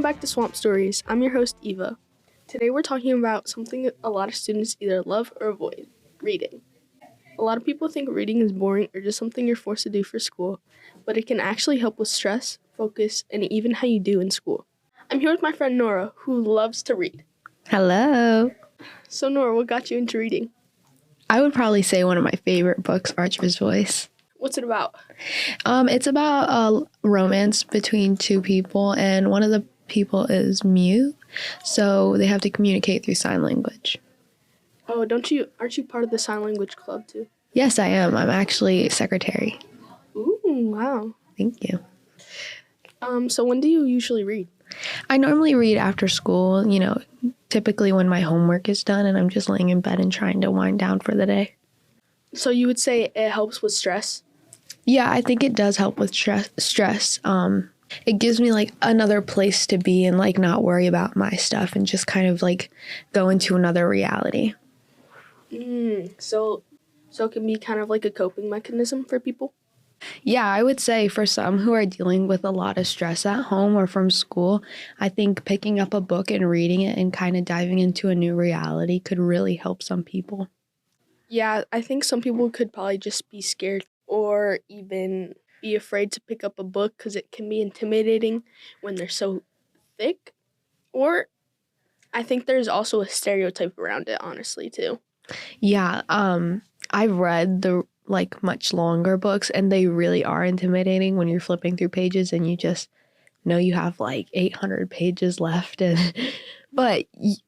back to Swamp Stories. I'm your host, Eva. Today we're talking about something a lot of students either love or avoid, reading. A lot of people think reading is boring or just something you're forced to do for school, but it can actually help with stress, focus, and even how you do in school. I'm here with my friend Noora, who loves to read. Hello. So Noora, what got you into reading? I would probably say one of my favorite books, Archer's Voice. What's it about? It's about a romance between two people, and one of the people is mute, so they have to communicate through sign language. Oh, aren't you part of the sign language club too? Yes, I am. I'm actually secretary. Ooh, wow. Thank you. So when do you usually read? I normally read after school, typically when my homework is done and I'm just laying in bed and trying to wind down for the day. So you would say it helps with stress? Yeah, I think it does help with stress. It gives me another place to be and not worry about my stuff and just kind of go into another reality. So it can be kind of like a coping mechanism for people? Yeah, I would say for some who are dealing with a lot of stress at home or from school, I think picking up a book and reading it and kind of diving into a new reality could really help some people. Yeah, I think some people could probably just be scared or even be afraid to pick up a book because it can be intimidating when they're so thick. Or I think there's also a stereotype around it, honestly, too. Yeah, I've read the much longer books and they really are intimidating when you're flipping through pages and you just know you have 800 pages left. But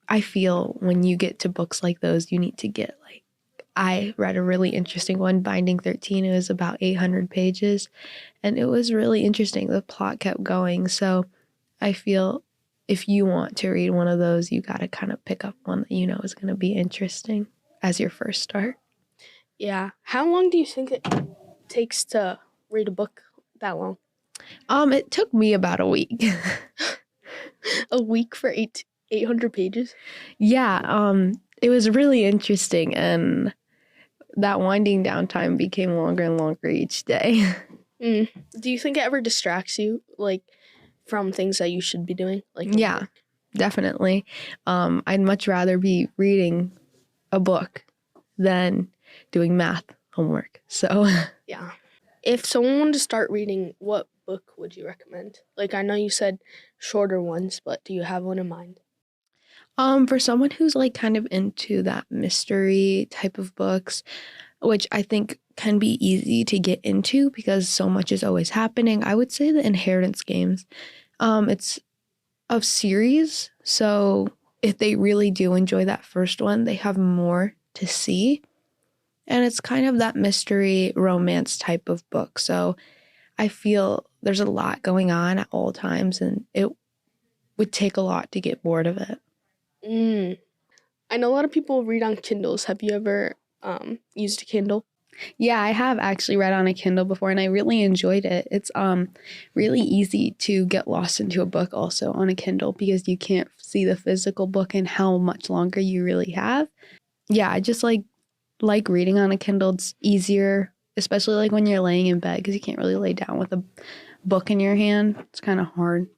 I feel when you get to books like those, you need to get I read a really interesting one, Binding 13. It was about 800 pages, and it was really interesting. The plot kept going. So I feel if you want to read one of those, you got to kind of pick up one that you know is going to be interesting as your first start. Yeah. How long do you think it takes to read a book that long? It took me about a week. A week for 800 pages? Yeah, it was really interesting, and that winding down time became longer and longer each day. Do you think it ever distracts you, from things that you should be doing? Yeah, definitely. I'd much rather be reading a book than doing math homework. So yeah. If someone wanted to start reading, what book would you recommend? I know you said shorter ones, but do you have one in mind? For someone who's kind of into that mystery type of books, which I think can be easy to get into because so much is always happening, I would say the Inheritance Games. It's a series, so if they really do enjoy that first one, they have more to see. And it's kind of that mystery romance type of book. So I feel there's a lot going on at all times, and it would take a lot to get bored of it. I know a lot of people read on Kindles. Have you ever used a Kindle? Yeah, I have actually read on a Kindle before, and I really enjoyed it. It's really easy to get lost into a book also on a Kindle because you can't see the physical book and how much longer you really have. Yeah, I just like reading on a Kindle. It's easier, especially when you're laying in bed because you can't really lay down with a book in your hand. It's kind of hard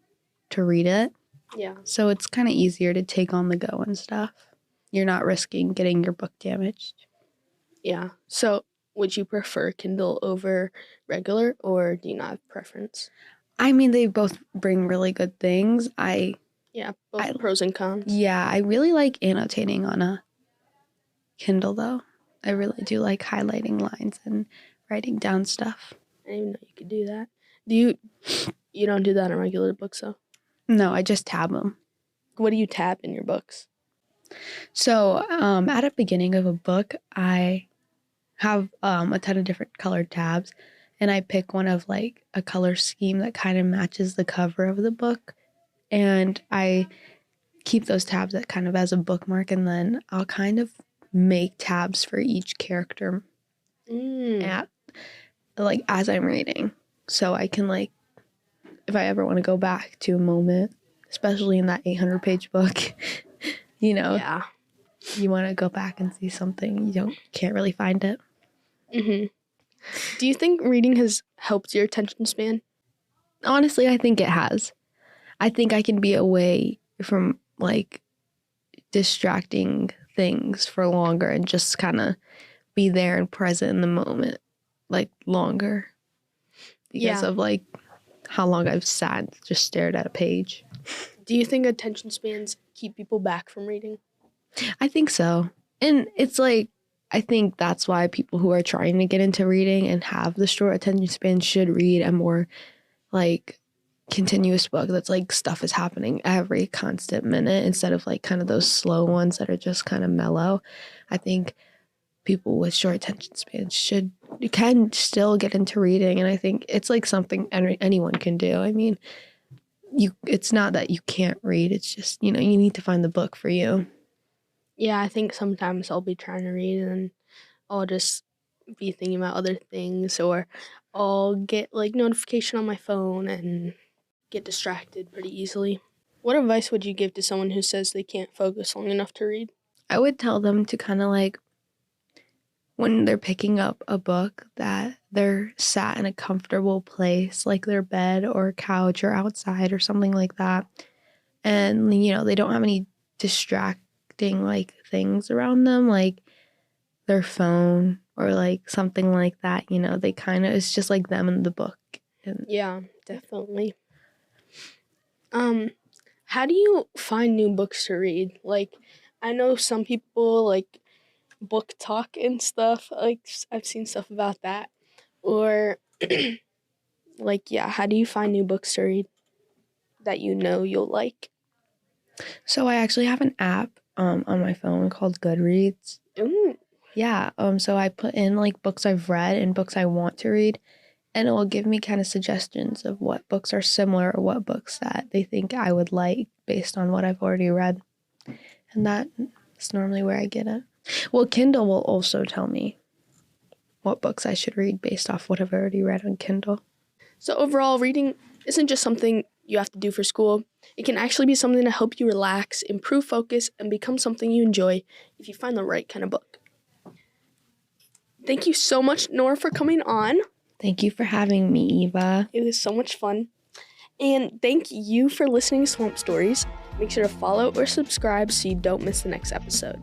to read it. Yeah. So it's kind of easier to take on the go and stuff. You're not risking getting your book damaged. Yeah. So would you prefer Kindle over regular, or do you not have preference? I mean, they both bring really good things. Both pros and cons. Yeah, I really like annotating on a Kindle, though. I really do like highlighting lines and writing down stuff. I didn't even know you could do that. You don't do that in regular books, though? No, I just tab them. What do you tab in your books? So at the beginning of a book, I have a ton of different colored tabs, and I pick one of a color scheme that kind of matches the cover of the book, and I keep those tabs kind of as a bookmark, and then I'll kind of make tabs for each character at as I'm reading, so I can if I ever want to go back to a moment, especially in that 800-page book, Yeah. You want to go back and see something, can't really find it. Do you think reading has helped your attention span? Honestly, I think it has. I think I can be away from like distracting things for longer and just kind of be there and present in the moment like longer because of like how long I've sat and just stared at a page. Do you think attention spans keep people back from reading? I think so. And it's like, I think that's why people who are trying to get into reading and have the short attention span should read a more like continuous book that's like stuff is happening every constant minute instead of like kind of those slow ones that are just kind of mellow. I think people with short attention spans can still get into reading, and I think it's like something anyone can do. I mean, it's not that you can't read, it's just, you need to find the book for you. Yeah, I think sometimes I'll be trying to read and I'll just be thinking about other things, or I'll get like notification on my phone and get distracted pretty easily. What advice would you give to someone who says they can't focus long enough to read? I would tell them to kind of like, when they're picking up a book, that they're sat in a comfortable place, like their bed or couch or outside or something like that. And, they don't have any distracting like things around them, like their phone or like something like that. They kind of, it's just like them in the book. And yeah, definitely. How do you find new books to read? Like, I know some people like book talk and stuff. Like, I've seen stuff about that. Or, like, yeah, how do you find new books to read that you'll like? So I actually have an app on my phone called Goodreads. Ooh. Yeah. So I put in like books I've read and books I want to read, and it will give me kind of suggestions of what books are similar or what books that they think I would like based on what I've already read. And that's normally where I get it. Well, Kindle will also tell me what books I should read based off what I've already read on Kindle. So overall, reading isn't just something you have to do for school. It can actually be something to help you relax, improve focus, and become something you enjoy if you find the right kind of book. Thank you so much, Noora, for coming on. Thank you for having me, Eva. It was so much fun. And thank you for listening to Swamp Stories. Make sure to follow or subscribe so you don't miss the next episode.